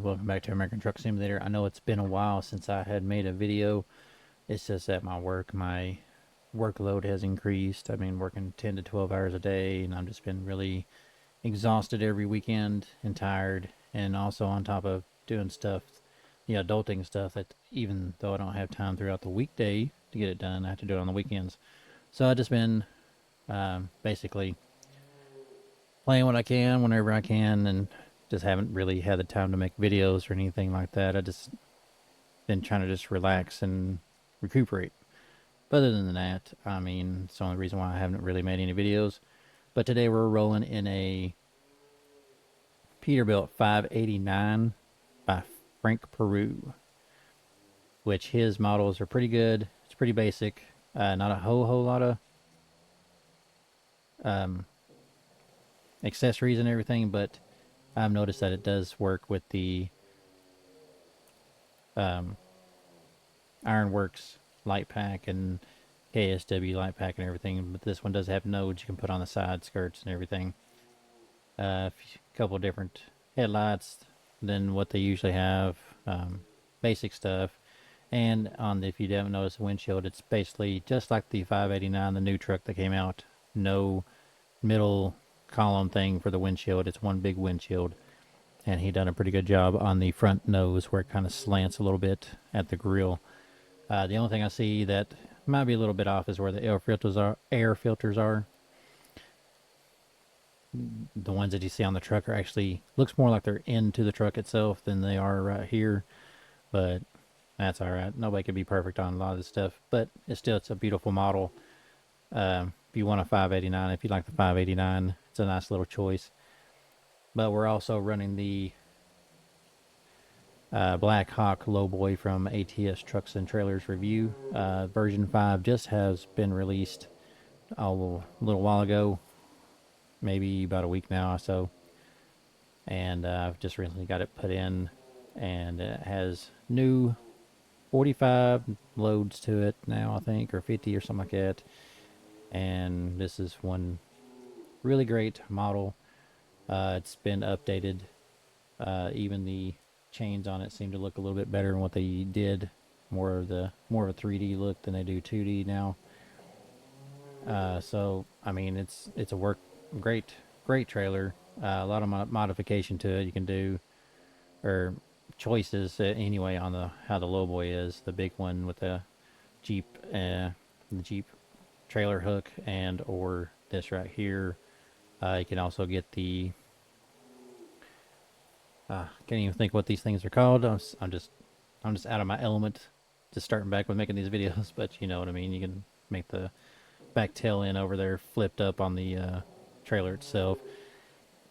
welcome back to American Truck Simulator. I know it's been a while since I had made a video. It's just that my workload has increased. I've been working 10 to 12 hours a day, and I've just been really exhausted every weekend and tired. And also on top of doing stuff, adulting stuff, that even though I don't have time throughout the weekday to get it done, I have to do it on the weekends. So I've just been basically playing what I can whenever I can, and just haven't really had the time to make videos or anything like that. I just been trying to just relax and recuperate. But other than that, I mean, it's the only reason why I haven't really made any videos. But today we're rolling in a Peterbilt 589 by Frank Peru, which his models are pretty good. It's pretty basic. Not a whole lot of accessories and everything, but I've noticed that it does work with the Ironwerx light pack and KSW light pack and everything, but this one does have nodes you can put on the side skirts and everything. A couple different headlights than what they usually have, basic stuff. And if you haven't noticed the windshield, it's basically just like the 589, the new truck that came out. No middle column thing for the windshield. It's one big windshield, and he done a pretty good job on the front nose where it kind of slants a little bit at the grill. The only thing I see that might be a little bit off is where the air filters are. The ones that you see on the truck are actually, looks more like they're into the truck itself than they are right here, but that's all right. Nobody can be perfect on a lot of this stuff, but it's a beautiful model. If you want a 589, if you like the 589, it's a nice little choice. But we're also running the BlackHawk Lowboy from ATS Trucks and Trailers Review. Version 5 just has been released a little while ago, maybe about a week now or so. And I've just recently got it put in, and it has new 45 loads to it now, I think, or 50 or something like that. And this is one really great model. It's been updated. Even the chains on it seem to look a little bit better than what they did. More of a 3D look than they do 2D now. So I mean, it's a great trailer. A lot of modification to it you can do, or choices anyway, on how the Lowboy is, the big one with the Jeep trailer hook, and or this right here. You can also get the can't even think what these things are called. I'm just out of my element, just starting back with making these videos, but you know what I mean. You can make the back tail end over there flipped up on the trailer itself.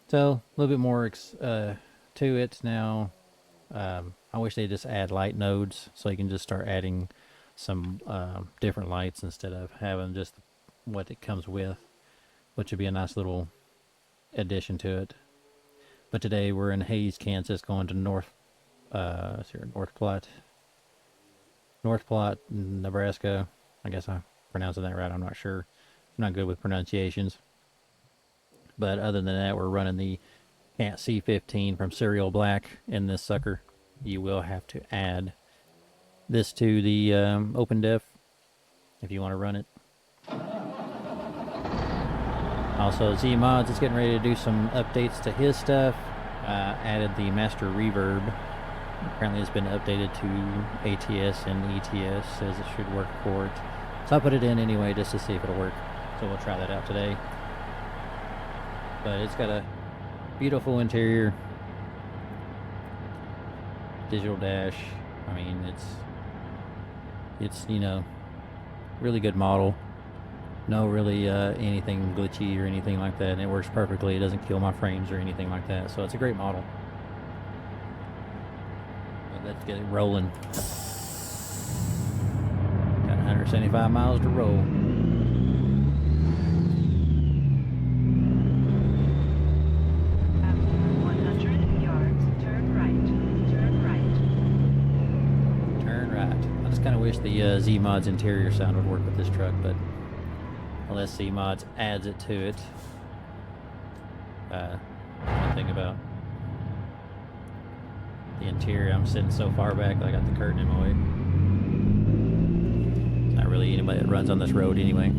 So a little bit more to it now. I wish they just add light nodes so you can just start adding some different lights instead of having just what it comes with, which would be a nice little addition to it. But today we're in Hays, Kansas, going to North Platte, Nebraska. I guess I'm pronouncing that right. I'm not sure. I'm not good with pronunciations. But other than that, we're running the Cat C15 from Serial Black in this sucker. You will have to add this to the open def if you want to run it. Also, Zeemods is getting ready to do some updates to his stuff. Added the master reverb. Apparently it's been updated to ATS and ETS, says it should work for it. So I put it in anyway just to see if it'll work. So we'll try that out today. But it's got a beautiful interior. Digital dash. I mean, it's really good model. No really anything glitchy or anything like that, and it works perfectly. It doesn't kill my frames or anything like that, so it's a great model. But let's get it rolling. Got 175 miles to roll. After 100 yards, turn right. Turn right. I just kind of wish the Zeemods interior sound would work with this truck, but unless Zeemods adds it to it. One thing about The interior, I'm sitting so far back that I got the curtain in my way. There's not really anybody that runs on this road anyway.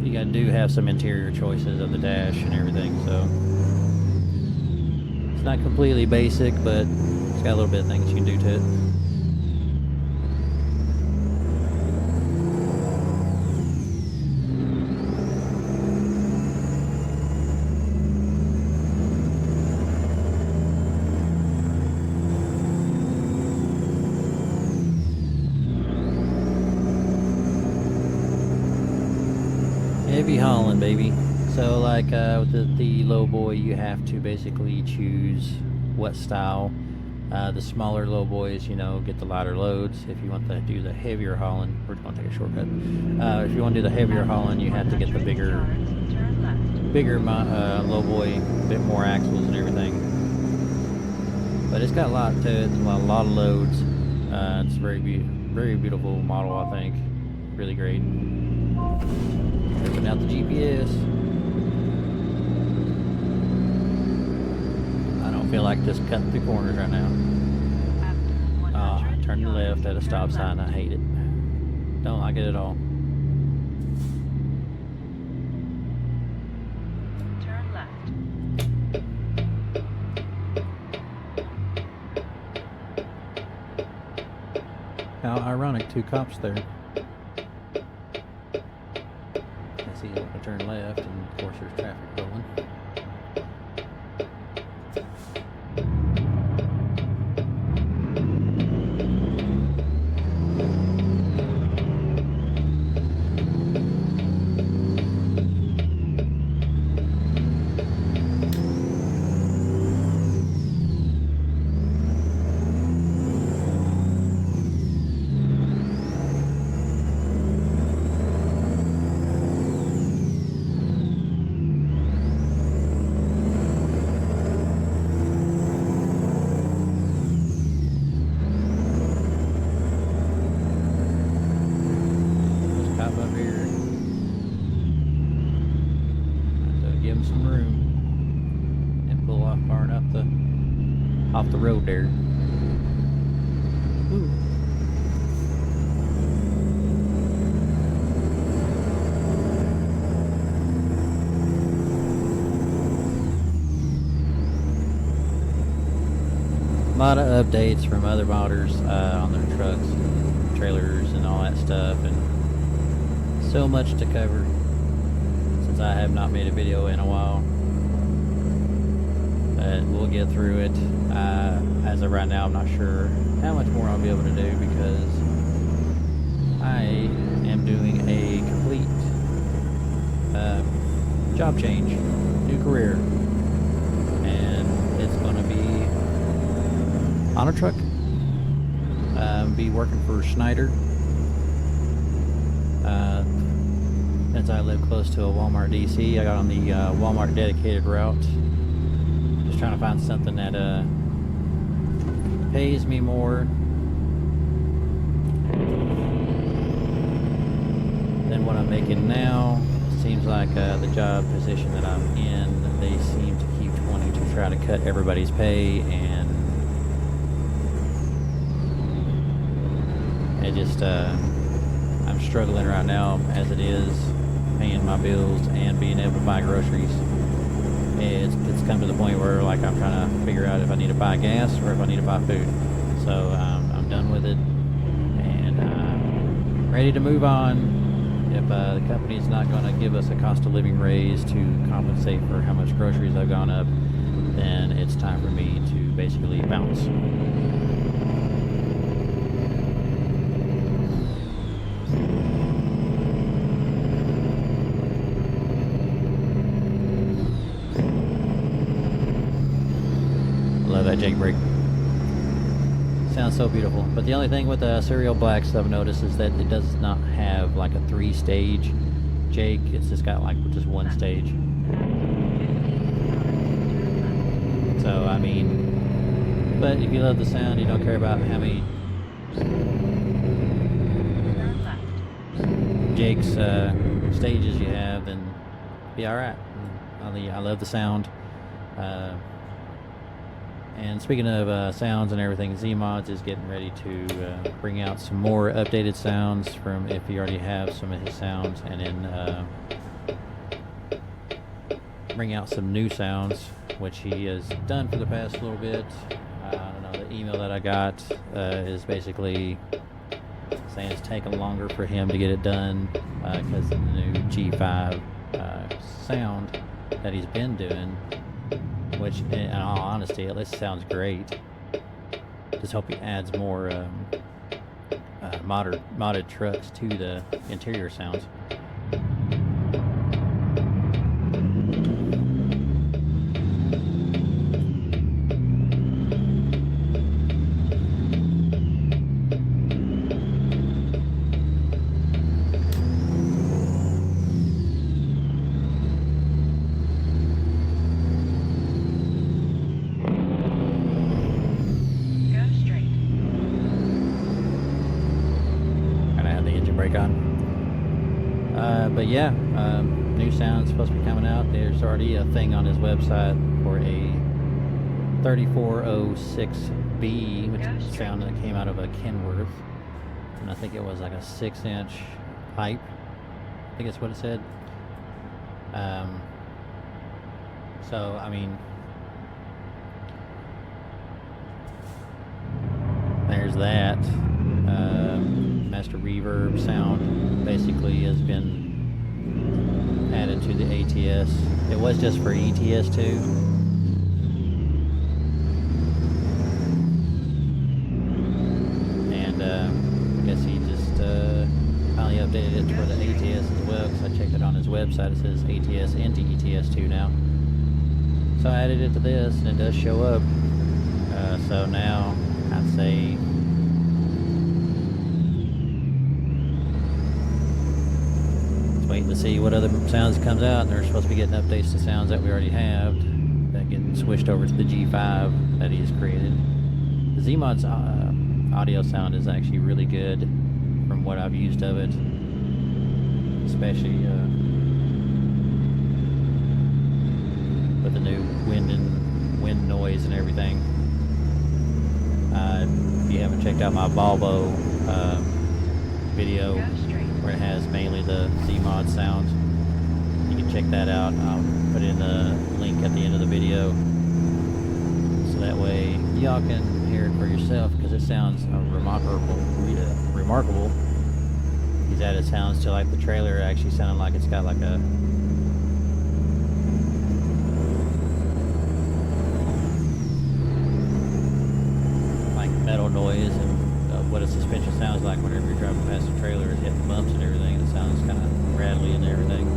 You do have some interior choices of the dash and everything, so it's not completely basic, but it's got a little bit of things you can do to it. Heavy hauling, baby. So like with the Lowboy, you have to basically choose what style. The smaller Lowboys, you know, get the lighter loads. If you want to do the heavier hauling, we're going to take a shortcut. If you want to do the heavier hauling, you have to get the bigger Lowboy, a bit more axles and everything. But it's got a lot to it, a lot of loads. It's a very beautiful model, I think. Really great. Tripping out the GPS. I don't feel like just cutting through corners right now. Turn left at a stop sign. I hate it. Don't like it at all. Turn left. How ironic, 2 cops there. See, you want to turn left, and of course there's traffic rolling. Off the road there. Ooh. A lot of updates from other modders on their trucks and trailers and all that stuff, and so much to cover since I have not made a video in a while. But we'll get through it. As of right now, I'm not sure how much more I'll be able to do because I am doing a complete job change, new career, and it's going to be on a truck. Be working for Schneider. Since I live close to a Walmart DC, I got on the Walmart dedicated route. Just trying to find something that pays me more than what I'm making now. Seems like the job position that I'm in, they seem to keep wanting to try to cut everybody's pay, and it just I'm struggling right now as it is, paying my bills and being able to buy groceries. It's come to the point where like I'm trying to figure out if I need to buy gas or if I need to buy food. So I'm done with it, and I'm ready to move on. If the company's not going to give us a cost of living raise to compensate for how much groceries have gone up, then it's time for me to basically bounce. Love that jake brake. Sounds so beautiful. But the only thing with the serial blacks I've noticed is that it does not have like a 3-stage jake. It's just got like just one stage. So I mean, but if you love the sound, you don't care about how many jakes stages you have, then be all right. I love the sound. And speaking of sounds and everything, Zeemods is getting ready to bring out some more updated sounds from if you already have some of his sounds, and then bring out some new sounds, which he has done for the past little bit. I don't know, the email that I got is basically saying it's taking longer for him to get it done because of the new G5 sound that he's been doing, which in all honesty, at least sounds great. Just hope he adds more modded trucks to the interior sounds. But yeah, new sounds supposed to be coming out. There's already a thing on his website for a 3406B, which is a sound that came out of a Kenworth, and I think it was like a 6-inch pipe. I think that's what it said. So I mean, there's that. Master reverb sound basically has been added to the ATS. It was just for ETS too. And I guess he just finally updated it for the ATS as well, because I checked it on his website. It says ATS into ETS2 now. So I added it to this, and it does show up. So now I'd say waiting to see what other sounds comes out, and they're supposed to be getting updates to sounds that we already have that get switched over to the G5 that he's created. The Zeemods audio sound is actually really good from what I've used of it, especially with the new wind noise and everything. If you haven't checked out my Volvo video where it has mainly the Zeemods sounds, you can check that out. I'll put in a link at the end of the video, so that way y'all can hear it for yourself, because it sounds remarkable. He's added sounds to like the trailer actually sounding like it's got like a metal noise, and what a suspension sounds like whenever you're driving past the trailer and hitting bumps and everything. It sounds kind of rattly and everything.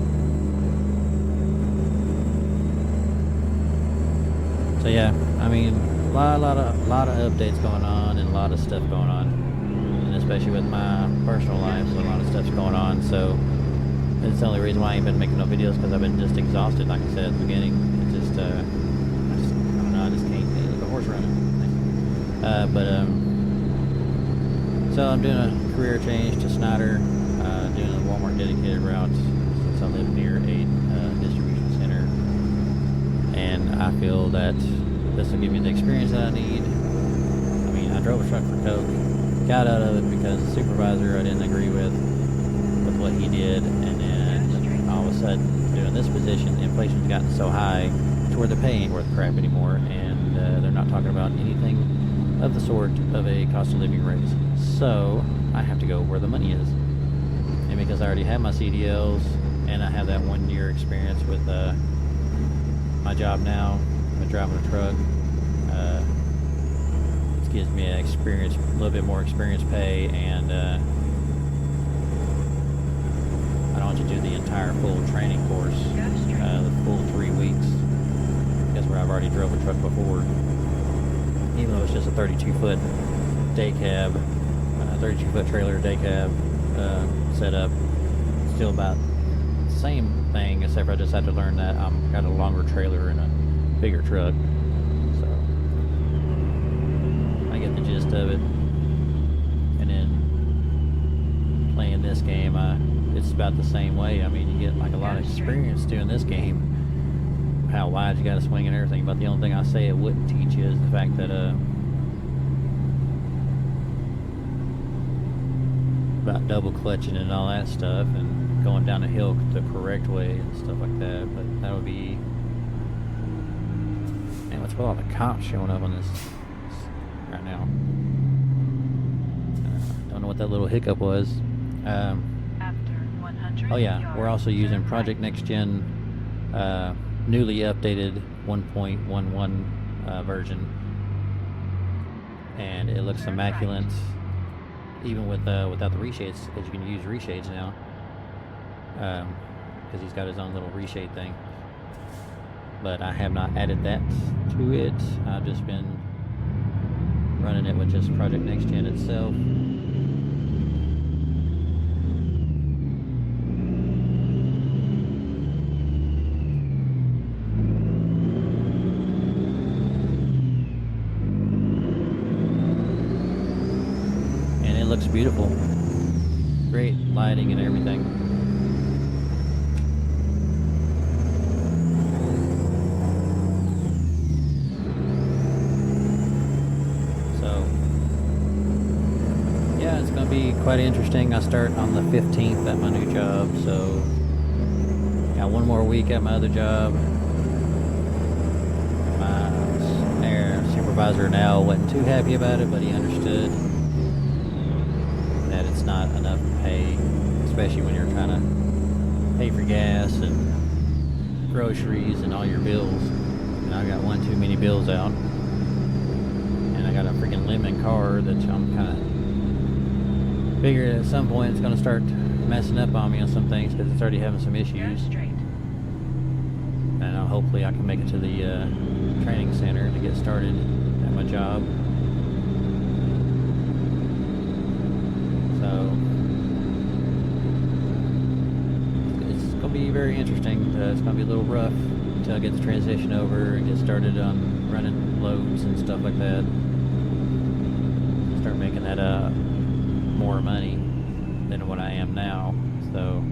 So yeah, I mean, a lot of updates going on, and a lot of stuff going on, and especially with my personal life, so a lot of stuff's going on. So it's the only reason why I ain't been making no videos, because I've been just exhausted, like I said at the beginning. It just I don't know, I just can't. The horse running. So I'm doing a career change to Snyder, doing a Walmart dedicated route, since I live near a distribution center, and I feel that this will give me the experience that I need. I mean, I drove a truck for Coke, got out of it because the supervisor I didn't agree with what he did, and then all of a sudden, doing this position, inflation's gotten so high to where the pay ain't worth crap anymore, and they're not talking about anything of the sort of a cost of living raise. So I have to go where the money is. And because I already have my CDLs, and I have that 1 year experience with my job now, with driving a truck, it gives me a little bit more experience pay, and I don't want to do the entire full training course, the full 3 weeks, because where I've already drove a truck before. Even though it's just a 32-foot day cab, 32-foot trailer day cab setup, still about the same thing, except for I just had to learn that I've got a longer trailer and a bigger truck. So I get the gist of it. And then playing this game, it's about the same way. I mean, you get like a lot of experience doing this game, how wide you got to swing and everything. But the only thing I say it wouldn't teach you is the fact that about double clutching and all that stuff, and going down the hill the correct way and stuff like that. But that would be. Man, what's with all the cops showing up on this right now? Don't know what that little hiccup was. After 100 Oh yeah, yards, we're also using turn Project right. Next Gen, newly updated 1.11 version, and it looks Turn immaculate, even with without the reshades, because you can use reshades now. Because he's got his own little reshade thing. But I have not added that to it. I've just been running it with just Project Next Gen itself. And it looks beautiful. Great lighting and everything. It's going to be quite interesting. I start on the 15th at my new job, so got one more week at my other job. My supervisor now wasn't too happy about it, but he understood that it's not enough pay, especially when you're trying to pay for gas and groceries and all your bills. And I got one too many bills out, and I got a freaking lemon car that I'm kind of figured at some point it's going to start messing up on me on some things because it's already having some Go issues. straight. And hopefully I can make it to the training center to get started at my job. So it's going to be very interesting. It's going to be a little rough until I get the transition over and get started on running loads and stuff like that. Start making that more money than what I am now, so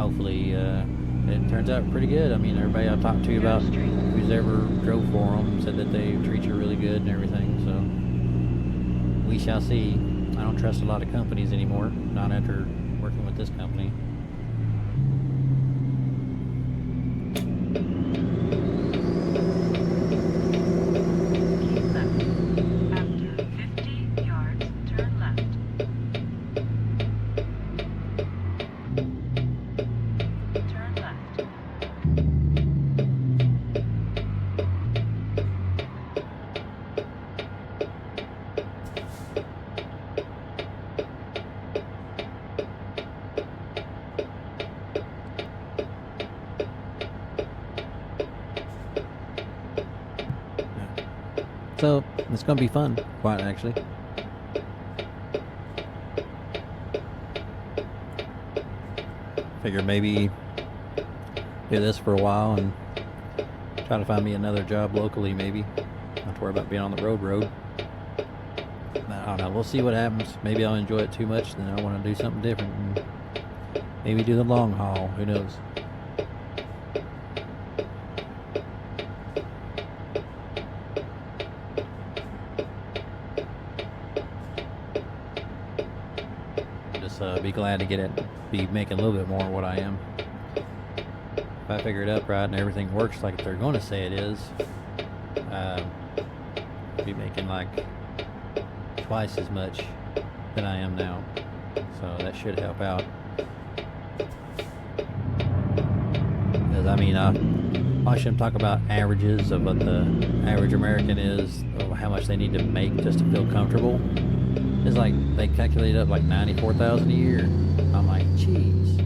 hopefully it turns out pretty good. I mean, everybody I've talked to about who's ever drove for them said that they treat you really good and everything, so we shall see. I don't trust a lot of companies anymore, not after working with this company. Keep left. After 50 yards, turn left. Turn left. So it's going to be fun, quite actually. Figure maybe do this for a while and try to find me another job locally, maybe. Not to worry about being on the road. But I don't know. We'll see what happens. Maybe I'll enjoy it too much, then I want to do something different and maybe do the long haul. Who knows? Be glad to be making a little bit more of what I am. If I figure it out right and everything works like they're going to say it is, I'll be making like twice as much than I am now. So that should help out. Because I mean, I watch them talk about averages of what the average American is, or how much they need to make just to feel comfortable. It's like they calculate up like $94,000 a year. I'm like, geez,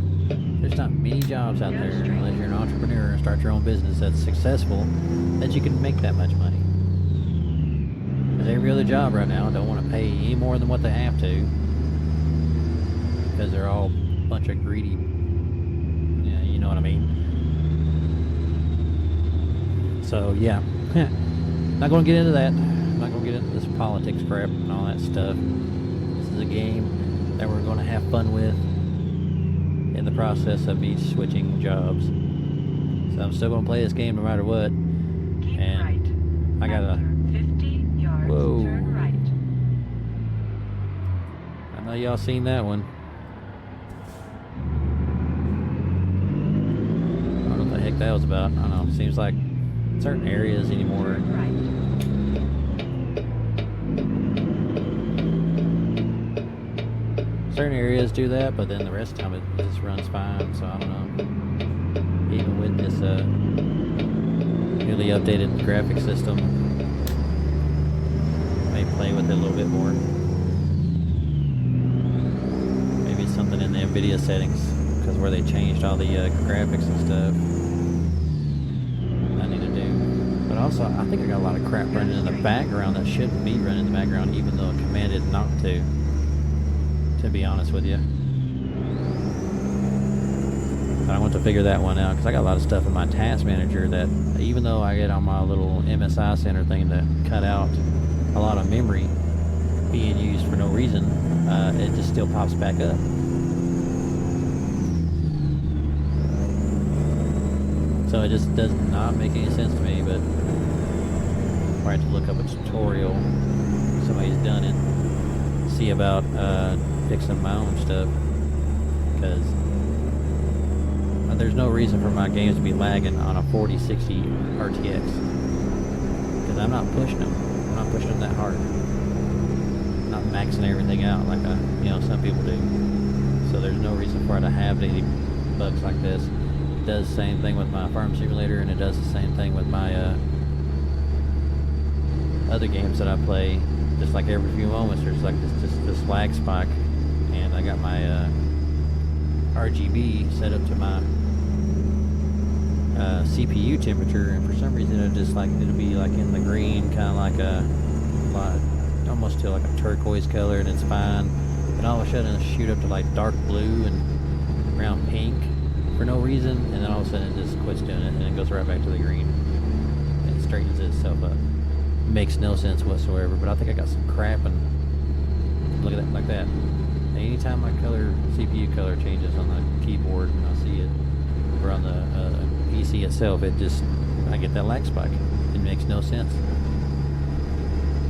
there's not many jobs out there unless you're an entrepreneur and start your own business that's successful that you can make that much money. Because every other job right now don't want to pay any more than what they have to because they're all a bunch of greedy. Yeah, you know what I mean. So yeah, not going to get into that. Not going to get into this politics crap and all that stuff. This is a game that we're going to have fun with. in the process of me switching jobs. So I'm still gonna play this game no matter what. Keep And right. I gotta. After 50 yards, Whoa. turn right. I know y'all seen that one. I don't know what the heck that was about. I don't know. Seems like certain areas anymore. Turn right. Certain areas do that, but then the rest of the time it just runs fine. So I don't know. Even with this newly updated graphics system, may play with it a little bit more. Maybe it's something in the NVIDIA settings, because where they changed all the graphics and stuff. I need to do. But also, I think I got a lot of crap running in the background that shouldn't be running in the background, even though it commanded not to be honest with you. But I want to figure that one out, because I got a lot of stuff in my task manager that, even though I get on my little MSI center thing to cut out a lot of memory being used for no reason, it just still pops back up. So it just does not make any sense to me, but I have to look up a tutorial. Somebody's done it. See about fixing my own stuff, because there's no reason for my games to be lagging on a 4060 RTX, because I'm not pushing them. I'm not pushing them that hard. I'm not maxing everything out like some people do. So there's no reason for it to have any bugs like this. It does the same thing with my farm simulator, and it does the same thing with my other games that I play. Just like every few moments, there's like this lag spike, and I got my RGB set up to my CPU temperature, and for some reason it'll be like in the green, kind of like almost to like a turquoise color, and it's fine. And all of a sudden it'll shoot up to like dark blue and around pink for no reason, and then all of a sudden it just quits doing it, and it goes right back to the green, and it straightens itself up. Makes no sense whatsoever, but I think I got some crap, and look at that, like that. And anytime my CPU color changes on the keyboard and I see it, or on the PC itself, I get that lag spike. It makes no sense.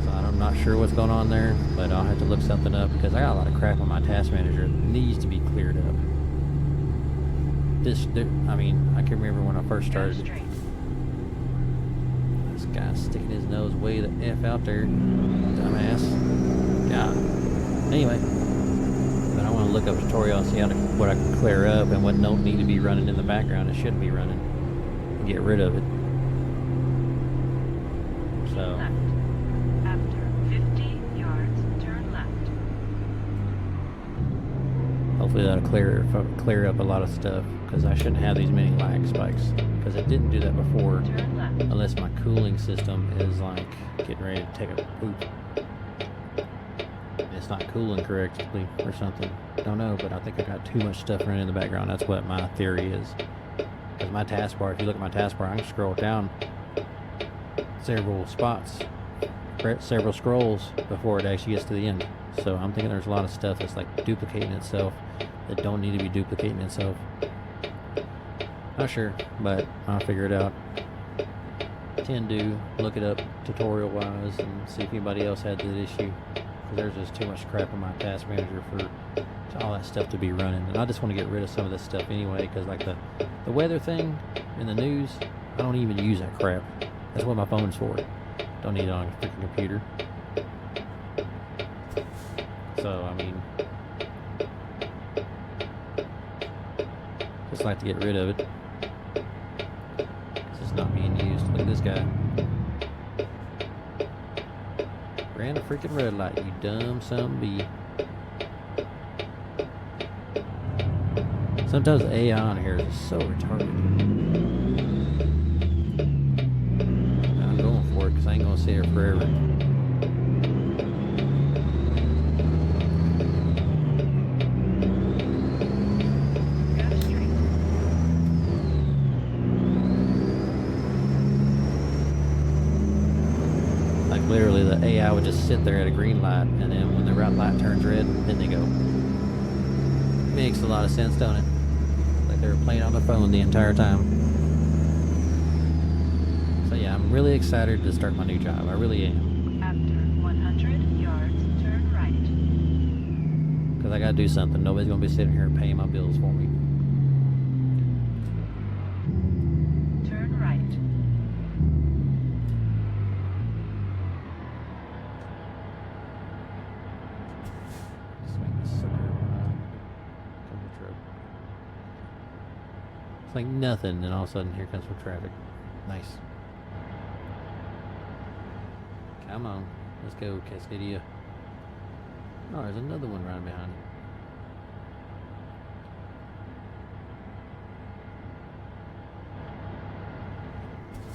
So I'm not sure what's going on there, but I'll have to look something up, because I got a lot of crap on my task manager that needs to be cleared up. I can remember when I first started. Guy's sticking his nose way the F out there, dumbass. God. Anyway, but I want to look up a tutorial and see what I can clear up and what don't need to be running in the background. It shouldn't be running, and get rid of it. So. Left. After 50 yards, turn left. Hopefully that'll clear up a lot of stuff, because I shouldn't have these many lag spikes, because it didn't do that before. Turn left. Unless my cooling system is like getting ready to take a poop. It's not cooling correctly or something. Don't know, but I think I got too much stuff running in the background. That's what my theory is. Because my taskbar, if you look at my taskbar, I can scroll down several spots, several scrolls before it actually gets to the end. So I'm thinking there's a lot of stuff that's like duplicating itself that don't need to be duplicating itself. Not sure, but I'll figure it out. Tend to look it up tutorial wise and see if anybody else had that issue, because there's just too much crap in my task manager for all that stuff to be running, and I just want to get rid of some of this stuff anyway, because like the weather thing in the news, I don't even use that crap. That's what my phone's for. Don't need it on a freaking computer. So just like to get rid of it. It's not being used. Look at this guy. Ran a freaking red light, you dumb son of a bee. Sometimes the AI on here is so retarded. I'm going for it, because I ain't going to sit here forever. Literally, the AI would just sit there at a green light, and then when the red light turns red, then they go. Makes a lot of sense, don't it? like they were playing on their phone the entire time. So yeah, I'm really excited to start my new job. I really am. After 100 yards, turn right. Because I got to do something. Nobody's going to be sitting here paying my bills for me. Turn right. Swing this sucker around. Come the truck. It's like nothing, and all of a sudden here comes some traffic. Nice. Come on. Let's go, Cascadia. Oh, there's another one right behind it.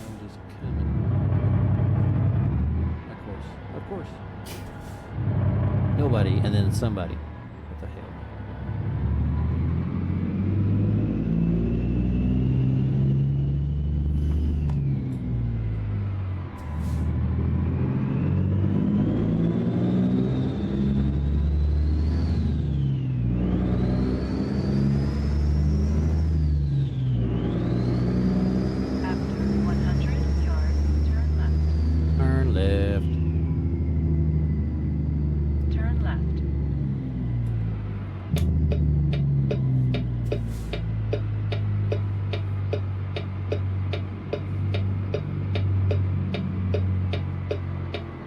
I'm just coming. Of course. Nobody, and then somebody. What the hell? After 100 yards, turn left. Turn left. Turn left.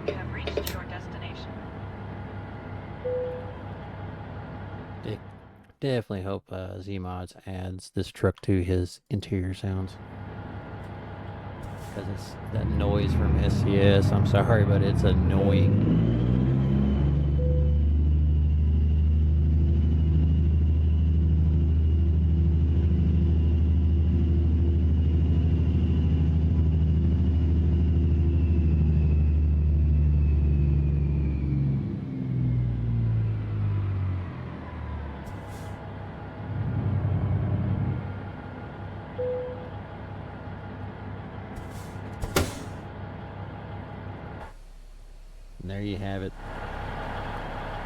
You have reached your destination. Definitely hope Zeemods adds this truck to his interior sounds. Because it's that noise from SCS. I'm sorry, but it's annoying. And there you have it.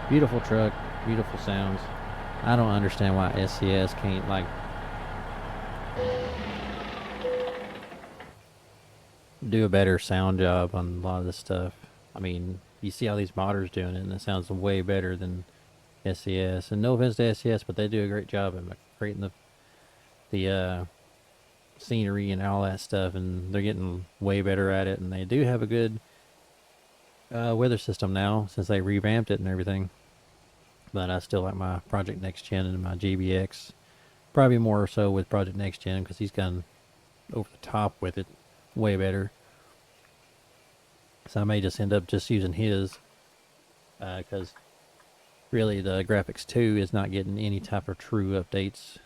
Beautiful truck, beautiful sounds. I don't understand why SCS can't, like, do a better sound job on a lot of this stuff. I mean, you see all these modders doing it, and it sounds way better than SCS. And no offense to SCS, but they do a great job at creating the scenery and all that stuff, and they're getting way better at it. And they do have a good weather system now since they revamped it and everything. But I still like my Project Next Gen and my JBX. Probably more so with Project Next Gen because he's gone over the top with it way better. So I may just end up just using his because really the Graphics 2 is not getting any type of true updates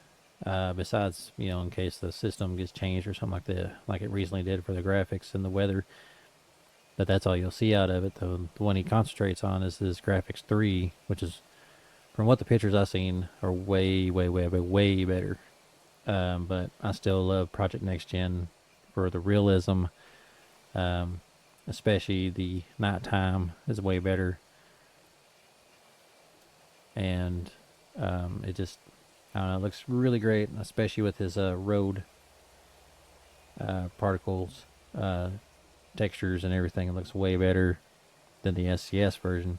besides, you know, in case the system gets changed or something like that, like it recently did for the graphics and the weather. But that's all you'll see out of it. The one he concentrates on is this Graphics 3, which is, from what the pictures I've seen, are way better. But I still love Project Next Gen for the realism, especially the nighttime is way better. And it just, I don't know, it looks really great, especially with his road particles, textures and everything. It looks way better than the SCS version.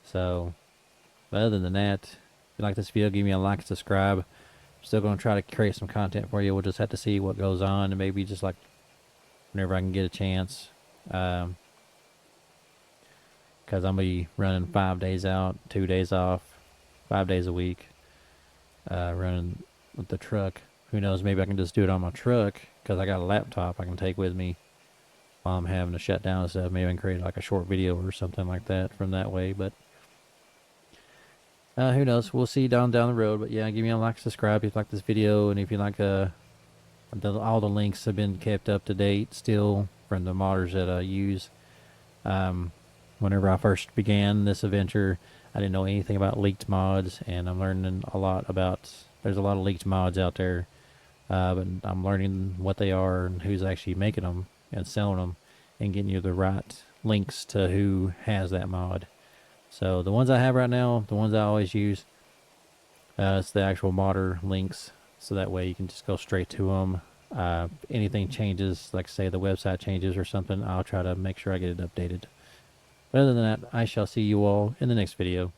So, but other than that, if you like this video, give me a like and subscribe. I'm still going to try to create some content for you. We'll just have to see what goes on, and maybe just like whenever I can get a chance. Because I'm going to be running 5 days out, 2 days off, 5 days a week, running with the truck. Who knows, maybe I can just do it on my truck because I got a laptop I can take with me while I'm having to shut down and stuff. Maybe I can create like a short video or something like that from that way. But who knows? We'll see down the road. But yeah, give me a like, subscribe if you like this video, and if you like all the links have been kept up to date still from the modders that I use. Whenever I first began this adventure, I didn't know anything about leaked mods, and I'm learning a lot about. There's a lot of leaked mods out there, but I'm learning what they are and who's actually making them and selling them, and getting you the right links to who has that mod. So the ones I have right now, the ones I always use, it's the actual modder links. so that way you can just go straight to them. Anything changes, like say the website changes or something, I'll try to make sure I get it updated. But other than that, I shall see you all in the next video.